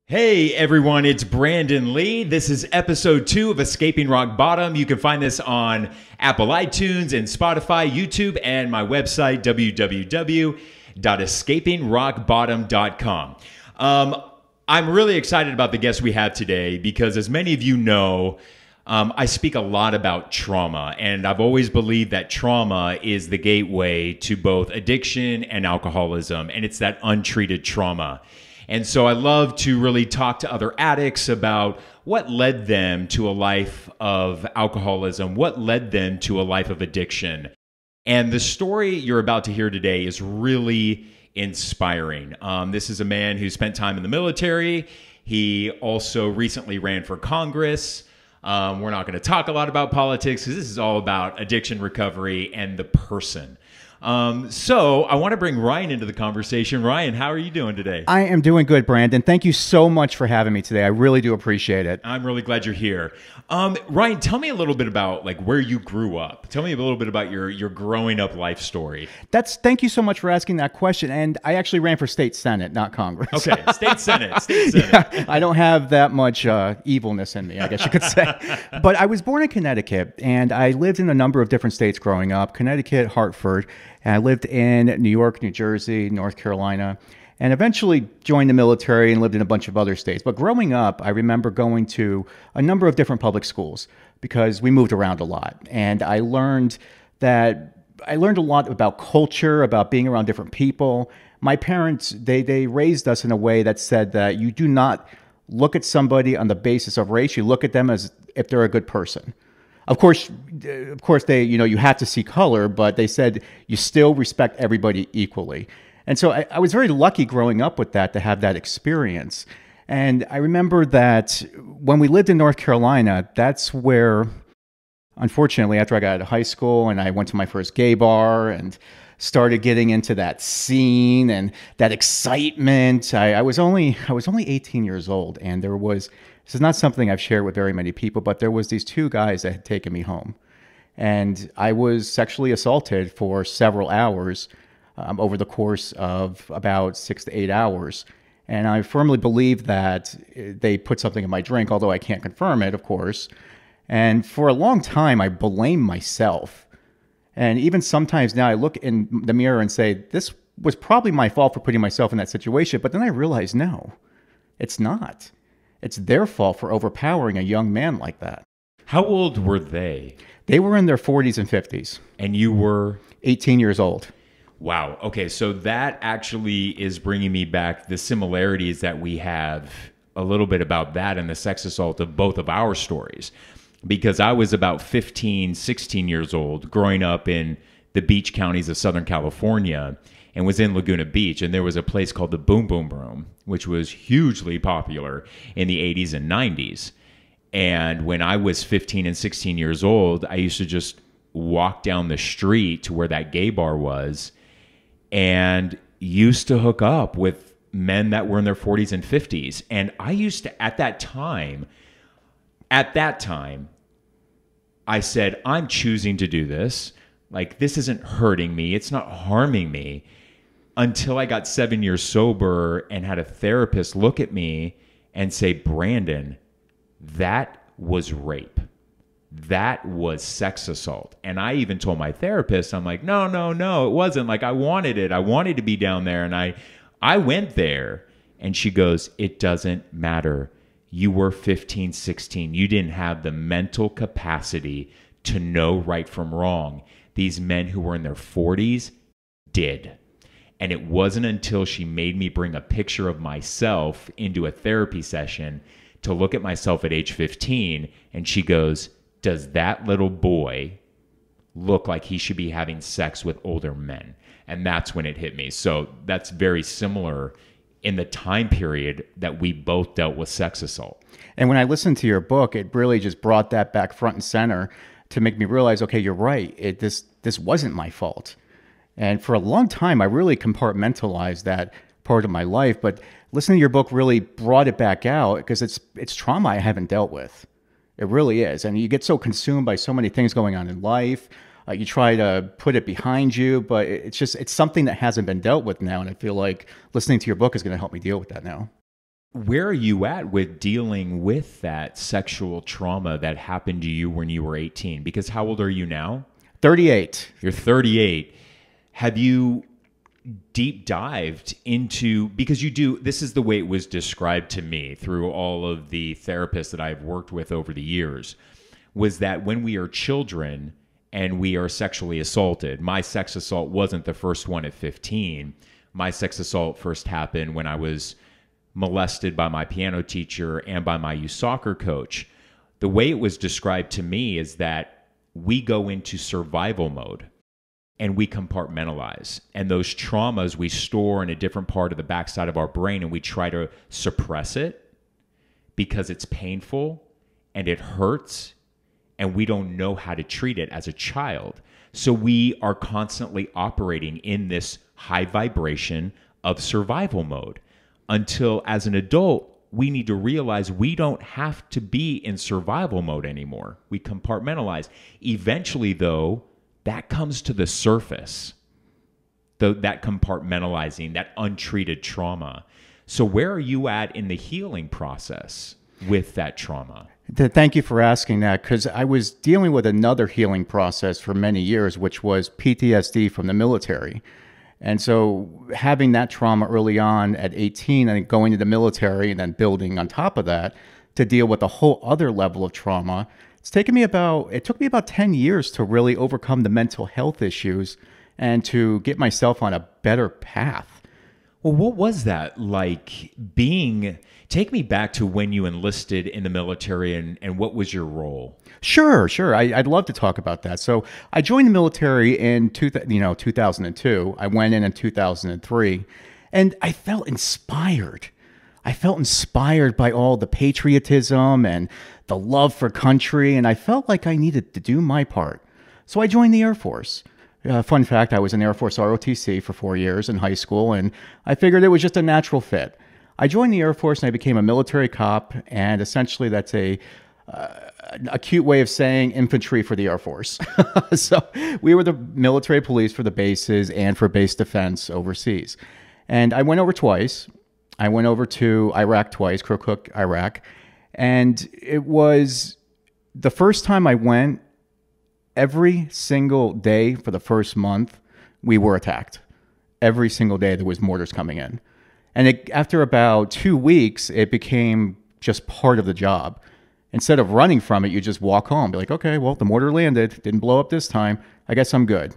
Hey everyone, it's Brandon Lee. This is episode 2 of Escaping Rock Bottom. You can find this on Apple iTunes and Spotify, YouTube, and my website, www.escapingrockbottom.com. I'm really excited about the guest we have today because, as many of you know, I speak a lot about trauma, and I've always believed that trauma is the gateway to both addiction and alcoholism, and it's that untreated trauma. And so I love to really talk to other addicts about what led them to a life of alcoholism, what led them to a life of addiction. And the story you're about to hear today is really inspiring. This is a man who spent time in the military. He also recently ran for Congress. We're not going to talk a lot about politics because this is all about addiction recovery and the person. So I want to bring Ryan into the conversation. Ryan, how are you doing today? I am doing good, Brandon. Thank you so much for having me today. I really do appreciate it. I'm really glad you're here. Ryan, tell me a little bit about where you grew up. Tell me a little bit about your growing up life story. Thank you so much for asking that question. And I actually ran for state senate, not Congress. Okay, state senate. State senate. Yeah, I don't have that much evilness in me, I guess you could say. But I was born in Connecticut, and I lived in a number of different states growing up: Connecticut, Hartford. And I lived in New York, New Jersey, North Carolina, and eventually joined the military and lived in a bunch of other states. But growing up, I remember going to a number of different public schools because we moved around a lot. And I learned a lot about culture, about being around different people. My parents, they raised us in a way that said that you do not look at somebody on the basis of race. You look at them as if they're a good person. Of course, you have to see color, but they said you still respect everybody equally. And so I was very lucky growing up with that, to have that experience. And I remember that when we lived in North Carolina, that's where, unfortunately, after I got out of high school and I went to my first gay bar and started getting into that scene and that excitement. I was only 18 years old, and this is not something I've shared with very many people, but there was these two guys that had taken me home, and I was sexually assaulted for several hours over the course of about 6 to 8 hours. And I firmly believe that they put something in my drink, although I can't confirm it, of course. And for a long time, I blamed myself. And even sometimes now I look in the mirror and say, this was probably my fault for putting myself in that situation. But then I realize, no, it's not. It's their fault for overpowering a young man like that. How old were they? They were in their 40s and 50s. And you were? 18 years old. Wow. Okay, so that actually is bringing me back the similarities that we have a little bit about that and the sex assault of both of our stories. Because I was about 15, 16 years old growing up in the beach counties of Southern California, and was in Laguna Beach, and there was a place called the Boom Boom Room, which was hugely popular in the 80s and 90s. And when I was 15 and 16 years old, I used to just walk down the street to where that gay bar was and used to hook up with men that were in their 40s and 50s. And I used to, at that time, I said, I'm choosing to do this. This isn't hurting me. It's not harming me. Until I got 7 years sober and had a therapist look at me and say, Brandon, that was rape. That was sex assault. And I even told my therapist, I'm like, no, it wasn't. I wanted it. I wanted to be down there. And I went there. And she goes, it doesn't matter. You were 15, 16. You didn't have the mental capacity to know right from wrong. These men who were in their 40s did. And it wasn't until she made me bring a picture of myself into a therapy session to look at myself at age 15. And she goes, does that little boy look like he should be having sex with older men? And that's when it hit me. So that's very similar in the time period that we both dealt with sex assault. And when I listened to your book, it really just brought that back front and center to make me realize, okay, you're right. This wasn't my fault. And for a long time, I really compartmentalized that part of my life. But listening to your book really brought it back out because it's trauma I haven't dealt with. It really is. And you get so consumed by so many things going on in life. You try to put it behind you, but it's something that hasn't been dealt with now. And I feel like listening to your book is going to help me deal with that now. where are you at with dealing with that sexual trauma that happened to you when you were 18? Because how old are you now? 38. You're 38. Have you deep dived into, because you do, this is the way it was described to me through all of the therapists that I've worked with over the years, was that when we are children and we are sexually assaulted, my sex assault wasn't the first one at 15. My sex assault first happened when I was molested by my piano teacher and by my youth soccer coach. The way it was described to me is that we go into survival mode and we compartmentalize. And those traumas we store in a different part of the backside of our brain, and we try to suppress it because it's painful and it hurts, and we don't know how to treat it as a child. So we are constantly operating in this high vibration of survival mode until, as an adult, we need to realize we don't have to be in survival mode anymore. We compartmentalize. Eventually, though, that comes to the surface, that compartmentalizing, that untreated trauma. So where are you at in the healing process with that trauma? Thank you for asking that, because I was dealing with another healing process for many years, which was PTSD from the military. And so having that trauma early on at 18 and going to the military and then building on top of that to deal with a whole other level of trauma, it took me about 10 years to really overcome the mental health issues and to get myself on a better path. Well, what was that like being? Take me back to when you enlisted in the military and what was your role? Sure. I'd love to talk about that. So I joined the military in 2002. I went in 2003, and I felt inspired. I felt inspired by all the patriotism and the love for country, and I felt like I needed to do my part. So I joined the Air Force. Fun fact, I was in Air Force ROTC for 4 years in high school, and I figured it was just a natural fit. I joined the Air Force and I became a military cop, and essentially that's a cute way of saying infantry for the Air Force. So we were the military police for the bases and for base defense overseas. And I went over twice. I went over to Iraq twice, Kirkuk, Iraq. And it was the first time I went, every single day for the first month, we were attacked. Every single day there was mortars coming in. And after about 2 weeks, it became just part of the job. Instead of running from it, you just walk home. Be like, okay, well, the mortar landed. Didn't blow up this time. I guess I'm good.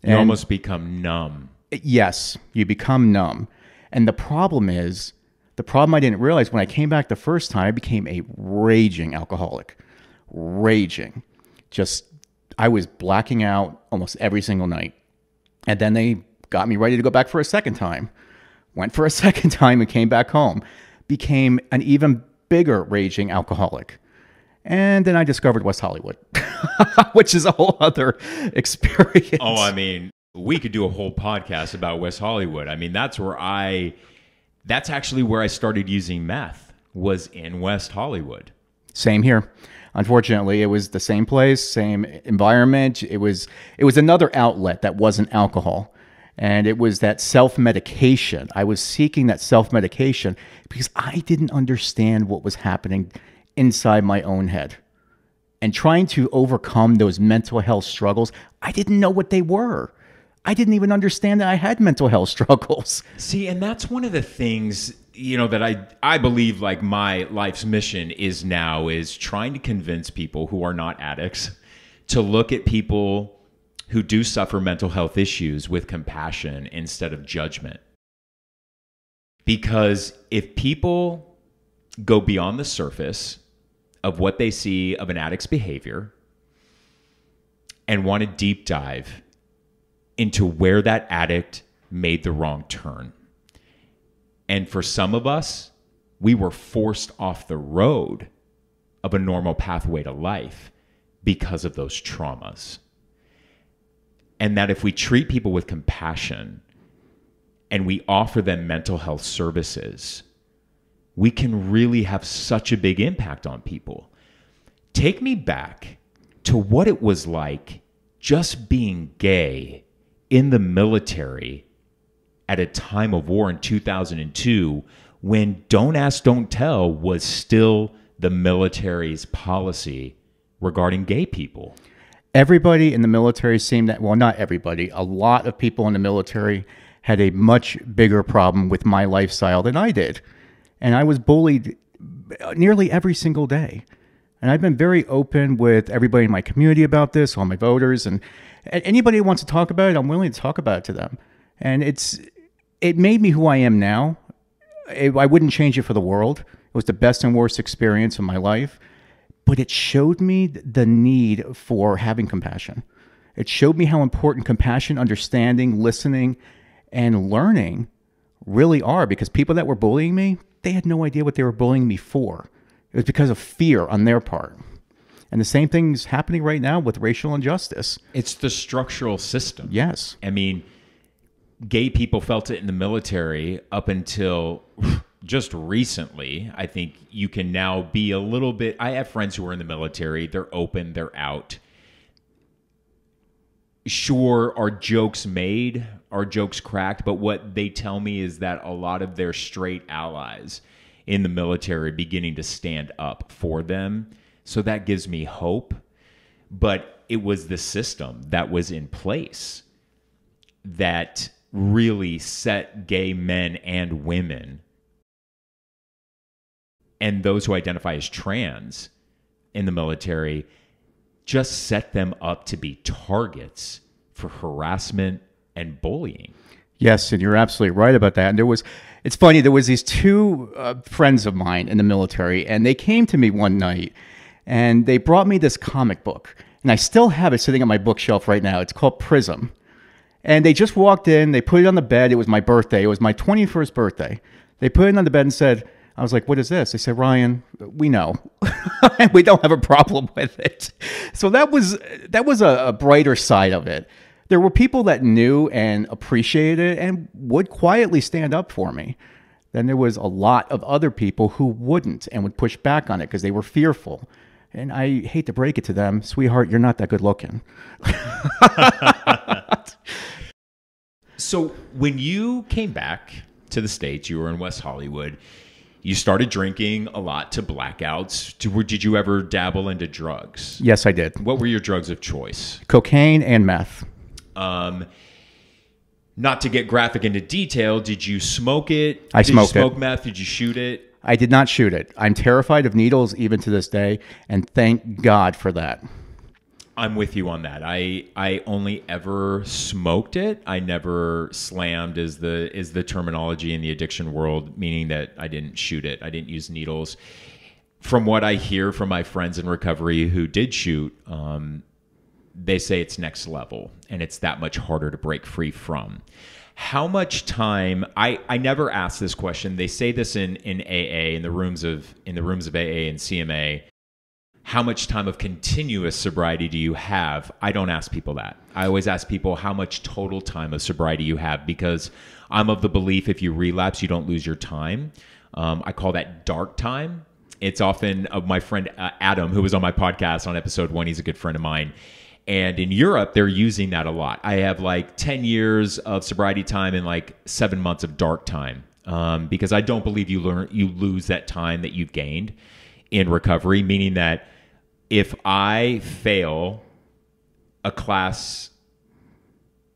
You almost become numb. Yes, you become numb. And the problem I didn't realize when I came back the first time, I became a raging alcoholic. Raging. I was blacking out almost every single night. And then they got me ready to go back for a second time. Went for a second time and came back home. Became an even bigger raging alcoholic. And then I discovered West Hollywood, which is a whole other experience. Oh, I mean, we could do a whole podcast about West Hollywood. I mean, that's actually where I started using meth, was in West Hollywood. Same here. Unfortunately, it was the same place, same environment. It was another outlet that wasn't alcohol. And it was that self-medication. I was seeking that self-medication because I didn't understand what was happening inside my own head. And trying to overcome those mental health struggles, I didn't know what they were. I didn't even understand that I had mental health struggles. See, and that's one of the things, that I believe like my life's mission is trying to convince people who are not addicts to look at people who do suffer mental health issues with compassion instead of judgment. Because if people go beyond the surface of what they see of an addict's behavior and want to deep dive into where that addict made the wrong turn. And for some of us, we were forced off the road of a normal pathway to life because of those traumas. And that if we treat people with compassion and we offer them mental health services, we can really have such a big impact on people. Take me back to what it was like just being gay in the military at a time of war in 2002 when don't ask, don't tell was still the military's policy regarding gay people. Everybody in the military seemed that, well, not everybody, a lot of people in the military had a much bigger problem with my lifestyle than I did. And I was bullied nearly every single day. And I've been very open with everybody in my community about this, all my voters, and anybody who wants to talk about it, I'm willing to talk about it to them. And it made me who I am now. I wouldn't change it for the world. It was the best and worst experience of my life. But it showed me the need for having compassion. It showed me how important compassion, understanding, listening, and learning really are. Because people that were bullying me, they had no idea what they were bullying me for. It was because of fear on their part. And the same thing's happening right now with racial injustice. It's the structural system. Yes. I mean, gay people felt it in the military up until just recently. I think you can now be a little bit... I have friends who are in the military. They're open. They're out. Sure, are jokes made? Are jokes cracked? But what they tell me is that a lot of their straight allies in the military are beginning to stand up for them. So that gives me hope. But it was the system that was in place that really set gay men and women and those who identify as trans in the military, just set them up to be targets for harassment and bullying. Yes, and you're absolutely right about that. And it's funny, there was these two friends of mine in the military, and they came to me one night, and they brought me this comic book. And I still have it sitting on my bookshelf right now. It's called Prism. And they just walked in, they put it on the bed. It was my birthday. It was my 21st birthday. They put it on the bed and said, I was like, what is this? They said, Ryan, we know. We don't have a problem with it. So that was a brighter side of it. There were people that knew and appreciated it and would quietly stand up for me. Then there was a lot of other people who wouldn't and would push back on it because they were fearful. And I hate to break it to them, sweetheart, you're not that good looking. So when you came back to the States, you were in West Hollywood, you started drinking a lot to blackouts. Did you ever dabble into drugs? Yes, I did. What were your drugs of choice? Cocaine and meth. Not to get graphic into detail, did you smoke it? I smoked it. Did you smoke meth? Did you shoot it? I did not shoot it. I'm terrified of needles even to this day, and thank God for that. I'm with you on that. I only ever smoked it. I never slammed is the terminology in the addiction world, meaning that I didn't shoot it. I didn't use needles. From what I hear from my friends in recovery who did shoot, they say it's next level and it's that much harder to break free from. How much time? I never asked this question. They say this in AA, in the rooms of AA and CMA. How much time of continuous sobriety do you have? I don't ask people that. I always ask people how much total time of sobriety you have, because I'm of the belief if you relapse, you don't lose your time. I call that dark time. It's often my friend Adam, who was on my podcast on episode 1. He's a good friend of mine. And in Europe, they're using that a lot. I have like 10 years of sobriety time and like 7 months of dark time, because I don't believe you lose that time that you've gained in recovery, meaning that if I fail a class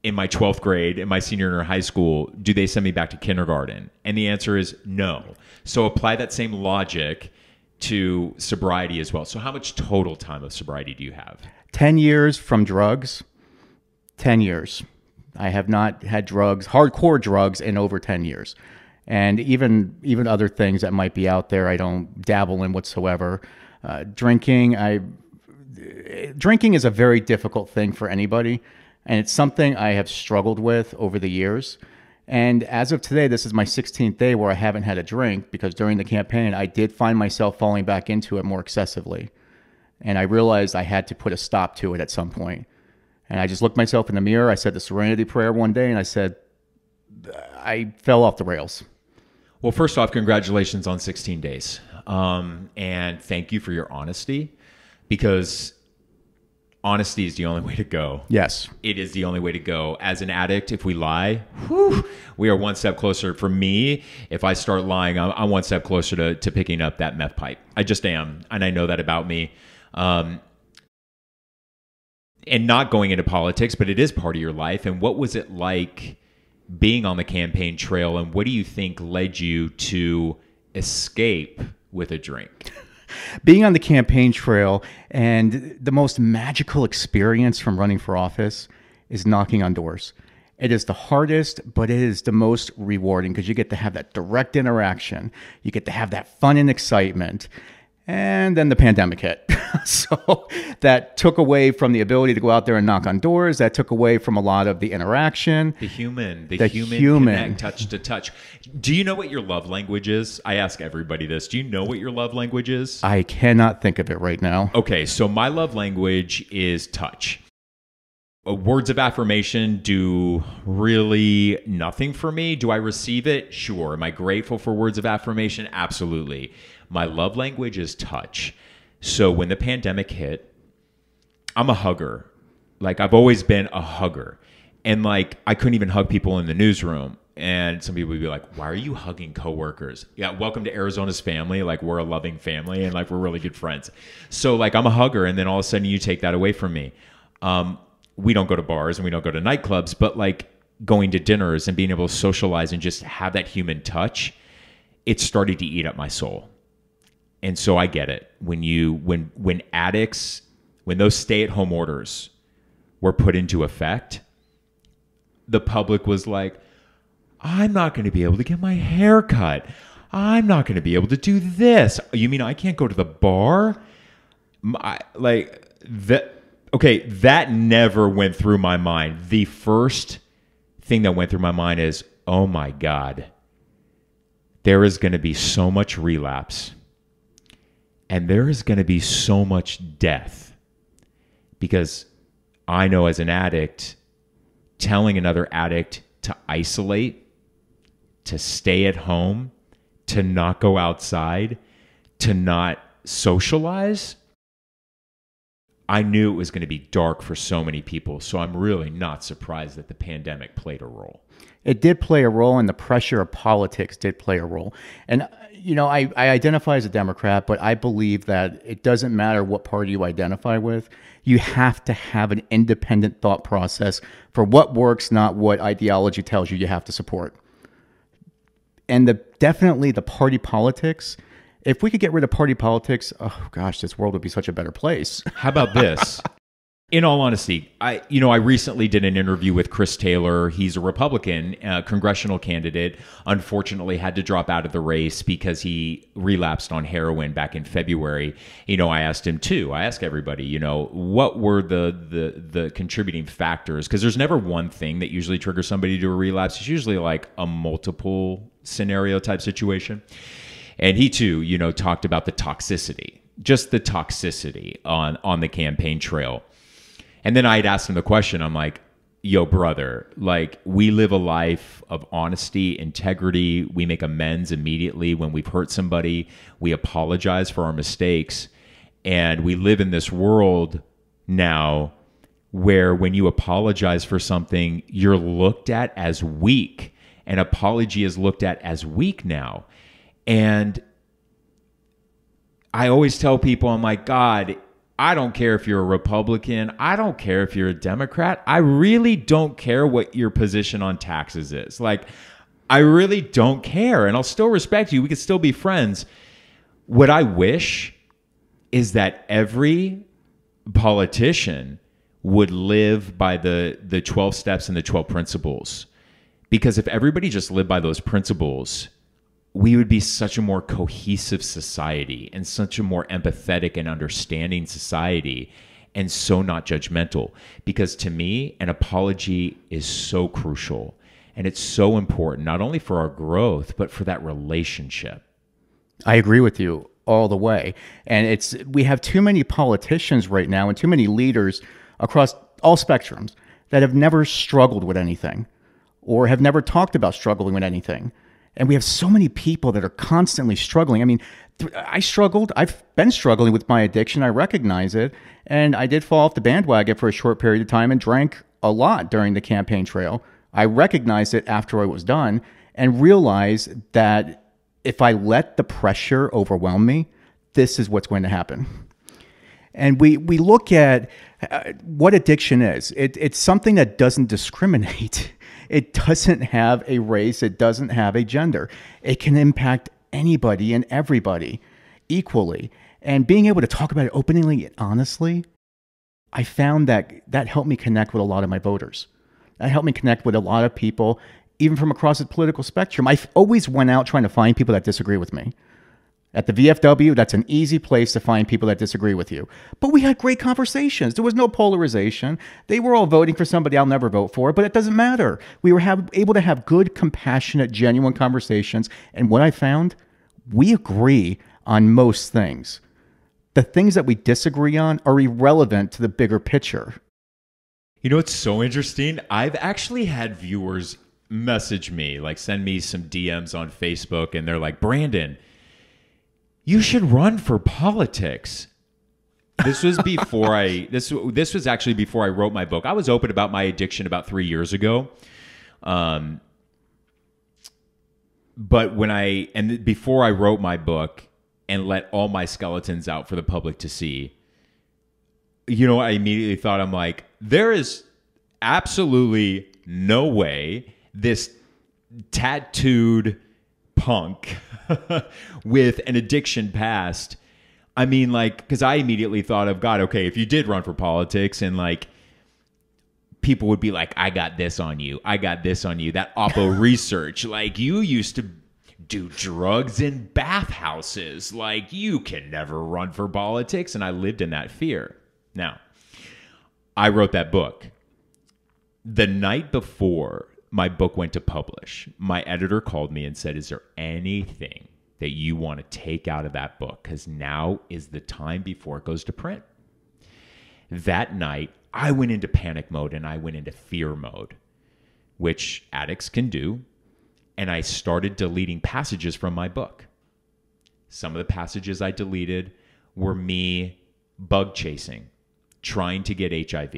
in my 12th grade, in my senior year in high school, do they send me back to kindergarten? And the answer is no. So apply that same logic to sobriety as well. So how much total time of sobriety do you have? 10 years from drugs, 10 years. I have not had drugs, hardcore drugs, in over 10 years. And even other things that might be out there, I don't dabble in whatsoever. Drinking is a very difficult thing for anybody, and it's something I have struggled with over the years. And as of today, this is my 16th day where I haven't had a drink, because during the campaign, I did find myself falling back into it more excessively. And I realized I had to put a stop to it at some point. And I just looked myself in the mirror. I said the Serenity Prayer one day, and I said, I fell off the rails. Well, first off, congratulations on 16 days. And thank you for your honesty, because honesty is the only way to go. Yes. It is the only way to go. As an addict, if we lie, whew, we are one step closer. For me, if I start lying, I'm one step closer to picking up that meth pipe. I just am. And I know that about me. And not going into politics, but it is part of your life. And what was it like being on the campaign trail? And what do you think led you to escape with a drink? Being on the campaign trail, and the most magical experience from running for office is knocking on doors. It is the hardest, but it is the most rewarding because you get to have that direct interaction. You get to have that fun and excitement. And then the pandemic hit. So that took away from the ability to go out there and knock on doors. That took away from a lot of the interaction. The human connect, touch to touch. Do you know what your love language is? I ask everybody this. Do you know what your love language is? I cannot think of it right now. Okay, so my love language is touch. Words of affirmation do really nothing for me. Do I receive it? Sure. Am I grateful for words of affirmation? Absolutely. My love language is touch. So when the pandemic hit, I'm a hugger. Like, I've always been a hugger. And like, I couldn't even hug people in the newsroom. And some people would be like, why are you hugging coworkers? Yeah, welcome to Arizona's family. Like, we're a loving family and like, we're really good friends. So like, I'm a hugger. And then all of a sudden you take that away from me. We don't go to bars and we don't go to nightclubs, but like going to dinners and being able to socialize and just have that human touch, it started to eat up my soul. And so I get it. When addicts, when those stay-at-home orders were put into effect, the public was like, I'm not going to be able to get my hair cut. I'm not going to be able to do this. You mean I can't go to the bar? Okay, that never went through my mind. The first thing that went through my mind is, oh my God, there is going to be so much relapse and there is going to be so much death, because I know as an addict, telling another addict to isolate, to stay at home, to not go outside, to not socialize, I knew it was going to be dark for so many people. So I'm really not surprised that the pandemic played a role. It did play a role, and the pressure of politics did play a role. And, you know, I identify as a Democrat, but I believe that it doesn't matter what party you identify with. You have to have an independent thought process for what works, not what ideology tells you have to support. And definitely the party politics. If we could get rid of party politics, oh gosh, this world would be such a better place. How about this? In all honesty, I recently did an interview with Chris Taylor. He's a Republican congressional candidate. Unfortunately, had to drop out of the race because he relapsed on heroin back in February. I asked him too. I ask everybody, what were the contributing factors? Because there's never one thing that usually triggers somebody to a relapse. It's usually like a multiple scenario type situation. And he too, talked about the toxicity, just the toxicity on the campaign trail. And then I'd asked him the question, I'm like, yo, brother, like, we live a life of honesty, integrity. We make amends immediately when we've hurt somebody. We apologize for our mistakes. And we live in this world now where when you apologize for something, you're looked at as weak. An apology is looked at as weak now. And I always tell people, I'm like, God, I don't care if you're a Republican. I don't care if you're a Democrat. I really don't care what your position on taxes is. Like, I really don't care. And I'll still respect you. We could still be friends. What I wish is that every politician would live by the 12 steps and the 12 principles. Because if everybody just lived by those principles, we would be such a more cohesive society and such a more empathetic and understanding society, and so not judgmental. Because to me, an apology is so crucial, and it's so important, not only for our growth, but for that relationship. I agree with you all the way. And we have too many politicians right now and too many leaders across all spectrums that have never struggled with anything or have never talked about struggling with anything. And we have so many people that are constantly struggling. I mean, I struggled. I've been struggling with my addiction. I recognize it. And I did fall off the bandwagon for a short period of time and drank a lot during the campaign trail. I recognized it after I was done and realized that if I let the pressure overwhelm me, this is what's going to happen. And we look at what addiction is. It's something that doesn't discriminate. It doesn't have a race. It doesn't have a gender. It can impact anybody and everybody equally. And being able to talk about it openly and honestly, I found that helped me connect with a lot of my voters. That helped me connect with a lot of people, even from across the political spectrum. I always went out trying to find people that disagree with me. At the VFW, that's an easy place to find people that disagree with you. But we had great conversations. There was no polarization. They were all voting for somebody I'll never vote for, but it doesn't matter. We were able to have good, compassionate, genuine conversations. And what I found, we agree on most things. The things that we disagree on are irrelevant to the bigger picture. You know, it's so interesting. I've actually had viewers message me, like send me some DMs on Facebook, and they're like, Brandon, you should run for politics. This was before this was actually before I wrote my book. I was open about my addiction about 3 years ago. But before I wrote my book and let all my skeletons out for the public to see, you know, I immediately thought, I'm like, there is absolutely no way this tattooed punk with an addiction past. I mean, like, because I immediately thought of, God, okay, if you did run for politics and like people would be like, I got this on you. I got this on you. That Oppo research, like you used to do drugs in bathhouses. Like you can never run for politics. And I lived in that fear. Now, I wrote that book. The night before my book went to publish, my editor called me and said, is there anything that you want to take out of that book? Because now is the time before it goes to print. That night, I went into panic mode and I went into fear mode, which addicts can do. And I started deleting passages from my book. Some of the passages I deleted were me bug chasing, trying to get HIV.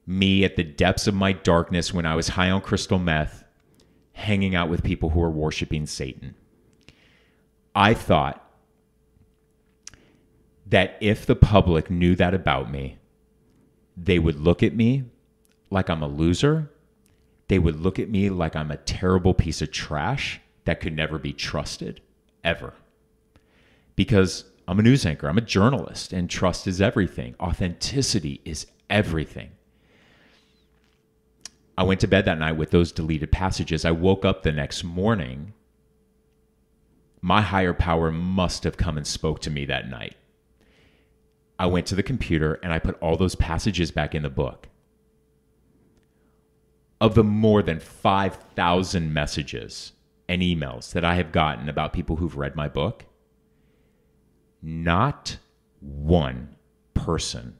Me at the depths of my darkness when I was high on crystal meth, hanging out with people who were worshiping Satan. I thought that if the public knew that about me, they would look at me like I'm a loser. They would look at me like I'm a terrible piece of trash that could never be trusted, ever. Because I'm a news anchor, I'm a journalist, and trust is everything. Authenticity is everything. I went to bed that night with those deleted passages. I woke up the next morning. My higher power must have come and spoke to me that night. I went to the computer and I put all those passages back in the book. Of the more than 5,000 messages and emails that I have gotten about people who've read my book, not one person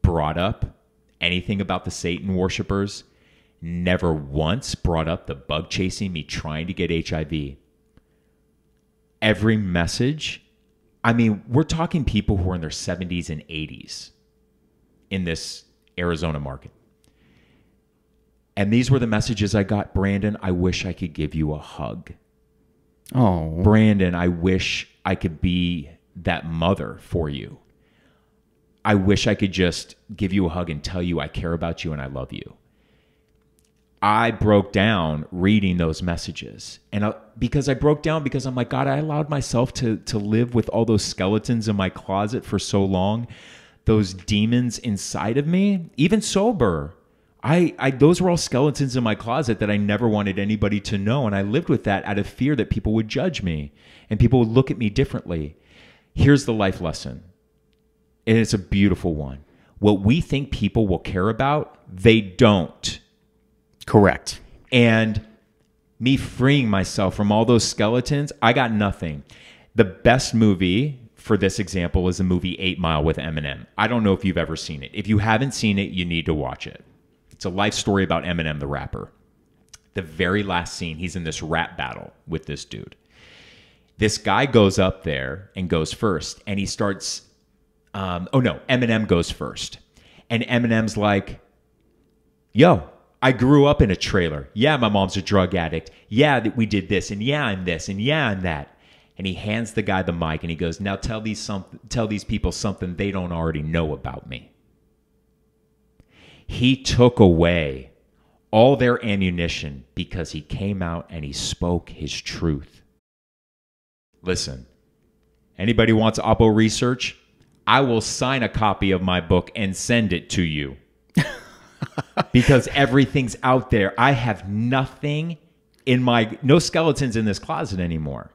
brought up anything about the Satan worshipers, never once brought up the bug chasing, me trying to get HIV. Every message, I mean, we're talking people who are in their 70s and 80s in this Arizona market. And these were the messages I got. Brandon, I wish I could give you a hug. Oh. Brandon, I wish I could be that mother for you. I wish I could just give you a hug and tell you I care about you and I love you. I broke down reading those messages. And because I'm like, God, I allowed myself to live with all those skeletons in my closet for so long, those demons inside of me, even sober. Those were all skeletons in my closet that I never wanted anybody to know. And I lived with that out of fear that people would judge me and people would look at me differently. Here's the life lesson. And it's a beautiful one. What we think people will care about, they don't. Correct. And me freeing myself from all those skeletons, I got nothing. The best movie for this example is the movie 8 Mile with Eminem. I don't know if you've ever seen it. If you haven't seen it, you need to watch it. It's a life story about Eminem, the rapper. The very last scene, he's in this rap battle with this dude. This guy goes up there and goes first, and he starts, Eminem goes first. And Eminem's like, yo, I grew up in a trailer. Yeah, my mom's a drug addict. Yeah, we did this, and yeah, I'm this, and yeah, I'm that. And he hands the guy the mic, and he goes, now tell these people something they don't already know about me. He took away all their ammunition because he came out and he spoke his truth. Listen, anybody wants Oppo research? I will sign a copy of my book and send it to you. Because everything's out there. I have nothing no skeletons in this closet anymore.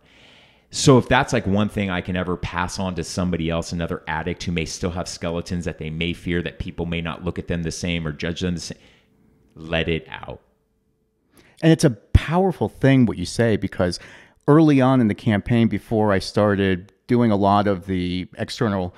So if that's like one thing I can ever pass on to somebody else, another addict who may still have skeletons that they may fear that people may not look at them the same or judge them the same, let it out. And it's a powerful thing what you say, because early on in the campaign, before I started doing a lot of the external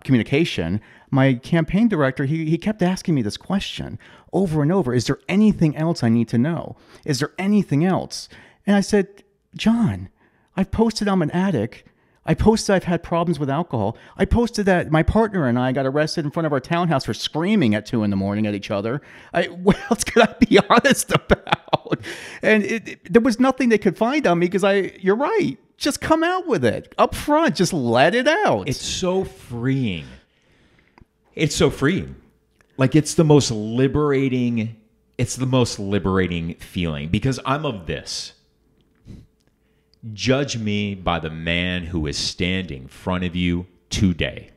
communication, my campaign director, he kept asking me this question over and over. Is there anything else I need to know? Is there anything else? And I said, John, I've posted I'm an addict. I posted I've had problems with alcohol. I posted that my partner and I got arrested in front of our townhouse for screaming at 2 a.m. at each other. What else could I be honest about? And there was nothing they could find on me because you're right. Just come out with it up front. Just let it out. It's so freeing. It's so freeing. Like it's the most liberating feeling, because I'm of this. Judge me by the man who is standing in front of you today.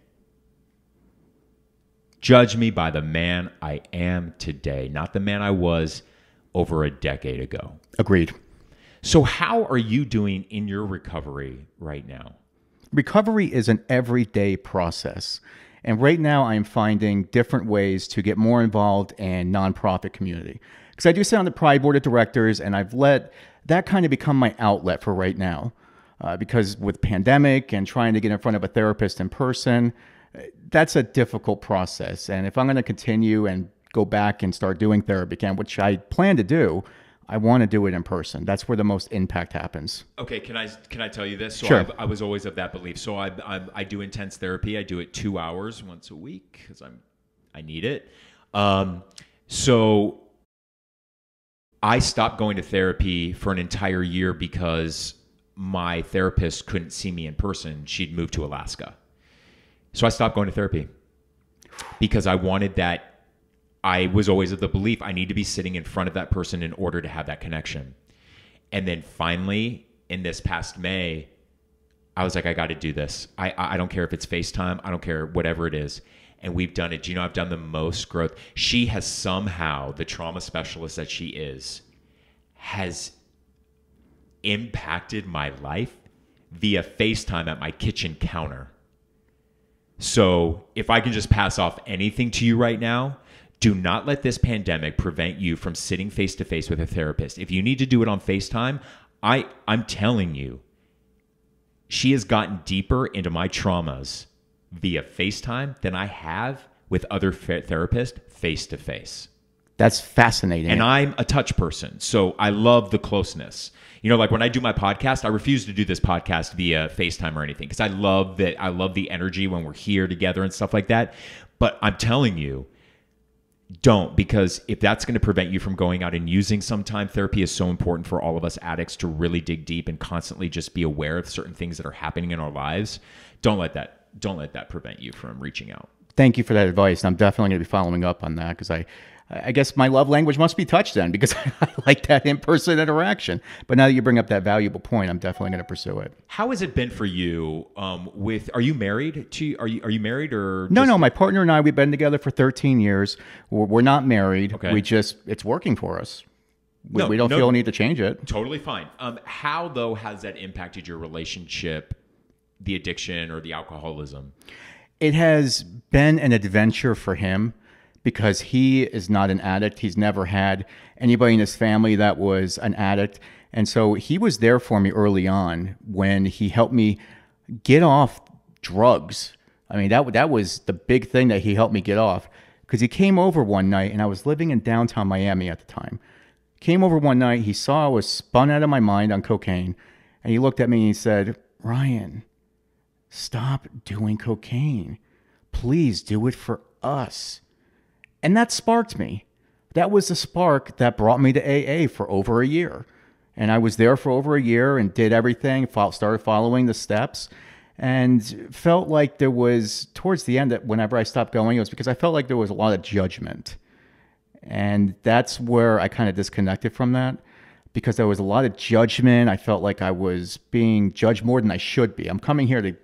Judge me by the man I am today, not the man I was over a decade ago. Agreed. So how are you doing in your recovery right now? Recovery is an everyday process. And right now I'm finding different ways to get more involved in nonprofit community. Because I do sit on the Pride Board of Directors, and I've let that kind of become my outlet for right now. Because with pandemic and trying to get in front of a therapist in person, that's a difficult process. And if I'm going to continue and go back and start doing therapy again, which I plan to do, I want to do it in person. That's where the most impact happens. Okay, can I tell you this? So sure. I was always of that belief. So I do intense therapy. I do it 2 hours once a week because I need it. So I stopped going to therapy for an entire year because my therapist couldn't see me in person. She'd moved to Alaska. So I stopped going to therapy because I wanted that. I was always of the belief I need to be sitting in front of that person in order to have that connection. And then finally, in this past May, I was like, I got to do this. I don't care if it's FaceTime. I don't care, whatever it is. And we've done it. Do you know I've done the most growth? She has somehow, the trauma specialist that she is, has impacted my life via FaceTime at my kitchen counter. So if I can just pass off anything to you right now, do not let this pandemic prevent you from sitting face-to-face with a therapist. If you need to do it on FaceTime, I'm telling you, she has gotten deeper into my traumas via FaceTime than I have with other therapists face-to-face. That's fascinating. And I'm a touch person, so I love the closeness. You know, like when I do my podcast, I refuse to do this podcast via FaceTime or anything because I love the energy when we're here together and stuff like that. But I'm telling you, don't, because if that's going to prevent you from going out and using some time, therapy is so important for all of us addicts to really dig deep and constantly just be aware of certain things that are happening in our lives. Don't let that prevent you from reaching out. Thank you for that advice. I'm definitely going to be following up on that because I guess my love language must be touch then, because I like that in-person interaction. But now that you bring up that valuable point, I'm definitely going to pursue it. How has it been for you? Are you married? Are you married or? No. My partner and I, we've been together for 13 years. We're not married. Okay. It's working for us. We don't feel a need to change it. Totally fine. How though has that impacted your relationship, the addiction or the alcoholism? It has been an adventure for him, because he is not an addict. He's never had anybody in his family that was an addict. And so he was there for me early on when he helped me get off drugs. I mean, that was the big thing that he helped me get off, because he came over one night, and I was living in downtown Miami at the time. Came over one night, he saw I was spun out of my mind on cocaine, And he looked at me and he said, Ryan, stop doing cocaine. Please do it for us. And that sparked me. That was the spark that brought me to AA for over a year. And I was there for over a year and did everything, started following the steps, and felt like there was, towards the end, that whenever I stopped going, it was because I felt like there was a lot of judgment. And that's where I kind of disconnected from that, because there was a lot of judgment. I felt like I was being judged more than I should be. I'm coming here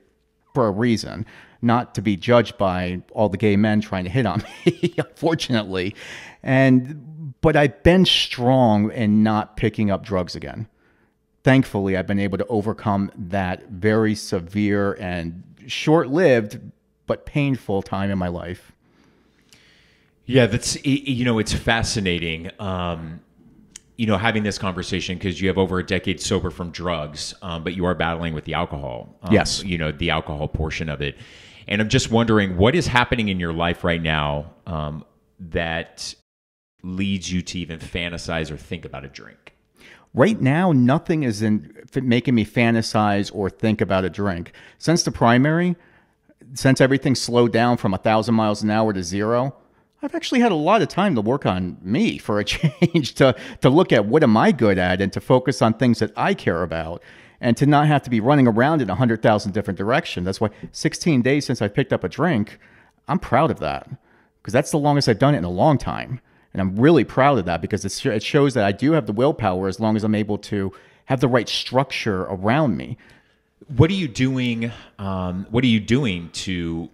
for a reason, not to be judged by all the gay men trying to hit on me, unfortunately. But I've been strong in not picking up drugs again. Thankfully, I've been able to overcome that very severe and short-lived but painful time in my life. Yeah, it's fascinating, having this conversation, because you have over a decade sober from drugs, but you are battling with the alcohol. Yes. The alcohol portion of it. And I'm just wondering, what is happening in your life right now that leads you to even fantasize or think about a drink? Right now, nothing is making me fantasize or think about a drink. Since the primary, since everything slowed down from 1,000 miles an hour to 0, I've actually had a lot of time to work on me for a change, to look at what am I good at and to focus on things that I care about, and to not have to be running around in 100,000 different directions. That's why 16 days since I picked up a drink, I'm proud of that, because that's the longest I've done it in a long time. And I'm really proud of that, because it shows that I do have the willpower as long as I'm able to have the right structure around me. What are you doing? What are you doing to,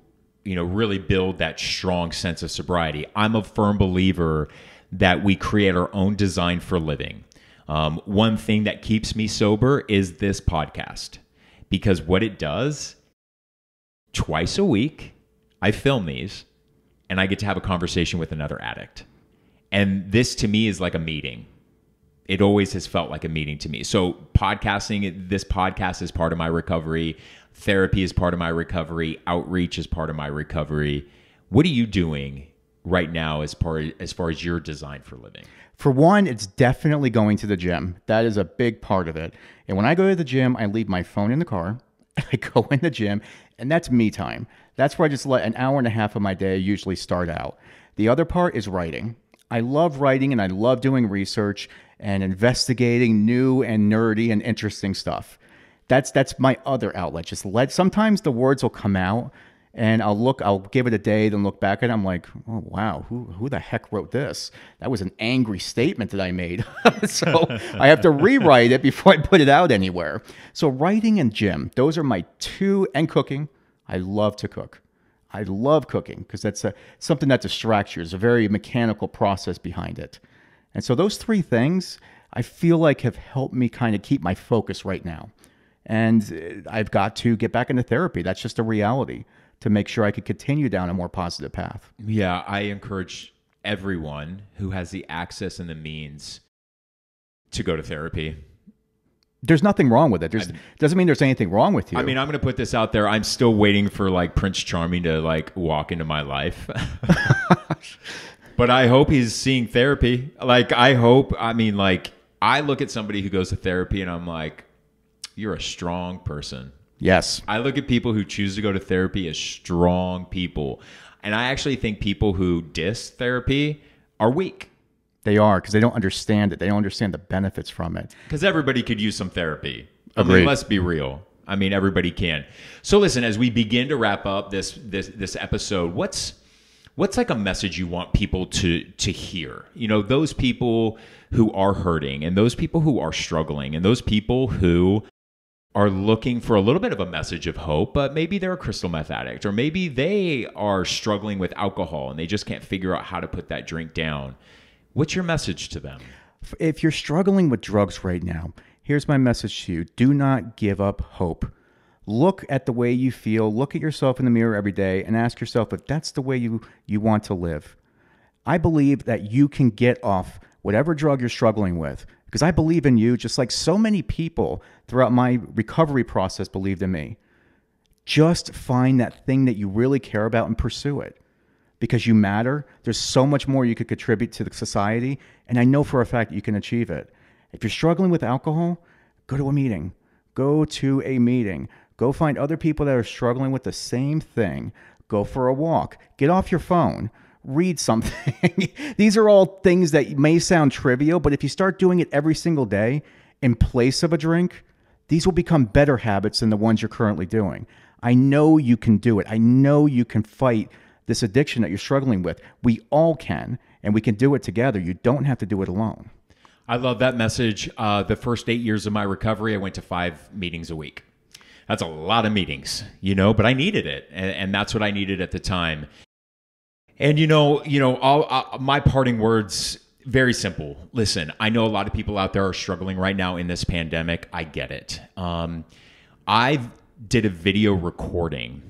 really build that strong sense of sobriety? I'm a firm believer that we create our own design for living. One thing that keeps me sober is this podcast, because what it does, twice a week, I film these and I get to have a conversation with another addict. And this to me is like a meeting. It always has felt like a meeting to me. So this podcast is part of my recovery. Therapy is part of my recovery. Outreach is part of my recovery. What are you doing right now as far as your design for living? For one, it's definitely going to the gym. That is a big part of it. And when I go to the gym, I leave my phone in the car. I go in the gym, and that's me time. That's where I just let an hour and a half of my day usually start out. The other part is writing. I love writing, and I love doing research and investigating new and nerdy and interesting stuff. That's my other outlet. Sometimes the words will come out, and I'll give it a day, then look back at it. I'm like, oh wow, who the heck wrote this? That was an angry statement that I made. So I have to rewrite it before I put it out anywhere. So writing and gym, those are my two, and cooking. I love to cook. I love cooking because that's something that distracts you. There's a very mechanical process behind it. And so those three things I feel like have helped me kind of keep my focus right now. And I've got to get back into therapy. That's just a reality, to make sure I could continue down a more positive path. Yeah, I encourage everyone who has the access and the means to go to therapy. There's nothing wrong with it. Doesn't mean there's anything wrong with you. I mean, I'm going to put this out there. I'm still waiting for Prince Charming to walk into my life. But I hope he's seeing therapy. I look at somebody who goes to therapy and I'm like, you're a strong person. Yes. I look at people who choose to go to therapy as strong people. And I actually think people who diss therapy are weak. They are, because they don't understand it. They don't understand the benefits from it. Because everybody could use some therapy. Agreed. I mean, let's be real. I mean, everybody can. So listen, as we begin to wrap up this episode, what's a message you want people to hear? Those people who are hurting, and those people who are struggling, and those people who are looking for a little bit of a message of hope, but maybe they're a crystal meth addict, or maybe they are struggling with alcohol and they just can't figure out how to put that drink down. What's your message to them? If you're struggling with drugs right now, here's my message to you. Do not give up hope. Look at the way you feel. Look at yourself in the mirror every day and ask yourself if that's the way you want to live. I believe that you can get off whatever drug you're struggling with, because I believe in you just like so many people throughout my recovery process believed in me. Just find that thing that you really care about and pursue it, because you matter. There's so much more you could contribute to the society, and I know for a fact you can achieve it. If you're struggling with alcohol, go to a meeting. Go to a meeting. Go find other people that are struggling with the same thing. Go for a walk. Get off your phone. Read something. These are all things that may sound trivial, but if you start doing it every single day in place of a drink, these will become better habits than the ones you're currently doing. I know you can do it. I know you can fight this addiction that you're struggling with. We all can, and we can do it together. You don't have to do it alone. I love that message. The first 8 years of my recovery, I went to 5 meetings a week. That's a lot of meetings, but I needed it. And that's what I needed at the time. And, my parting words, very simple. Listen, I know a lot of people out there are struggling right now in this pandemic. I get it. I did a video recording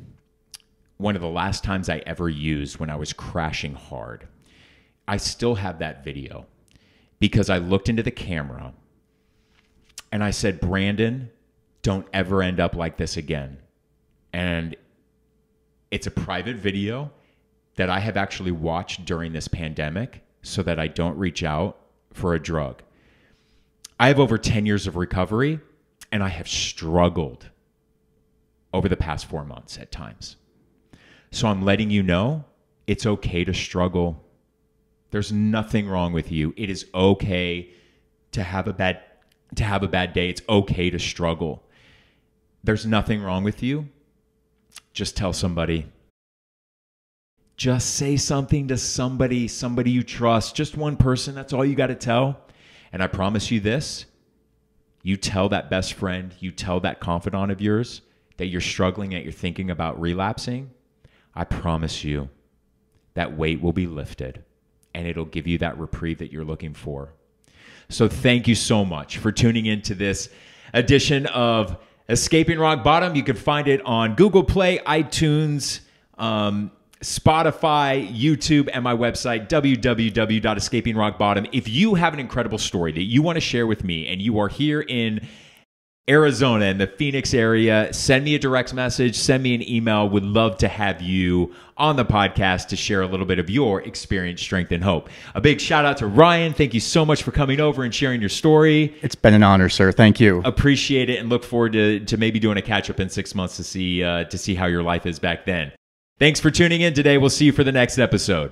one of the last times I ever used when I was crashing hard. I still have that video because I looked into the camera and I said, Brandon, don't ever end up like this again. And it's a private video that I have actually watched during this pandemic so that I don't reach out for a drug. I have over 10 years of recovery, and I have struggled over the past 4 months at times. So I'm letting you know it's okay to struggle. There's nothing wrong with you. It is okay to have a bad day. It's okay to struggle. There's nothing wrong with you. Just tell somebody. Just say something to somebody you trust. Just one person. That's all you got to tell. And I promise you this. You tell that best friend, you tell that confidant of yours that you're struggling, that you're thinking about relapsing. I promise you that weight will be lifted and it'll give you that reprieve that you're looking for. So thank you so much for tuning into this edition of Escaping Rock Bottom. You can find it on Google Play, iTunes, Spotify, YouTube, and my website, www.escapingrockbottom. If you have an incredible story that you want to share with me and you are here in Arizona, in the Phoenix area, send me a direct message, send me an email. Would love to have you on the podcast to share a little bit of your experience, strength, and hope. A big shout out to Ryan. Thank you so much for coming over and sharing your story. It's been an honor, sir. Thank you. Appreciate it and look forward to maybe doing a catch up in 6 months to see how your life is back then. Thanks for tuning in today. We'll see you for the next episode.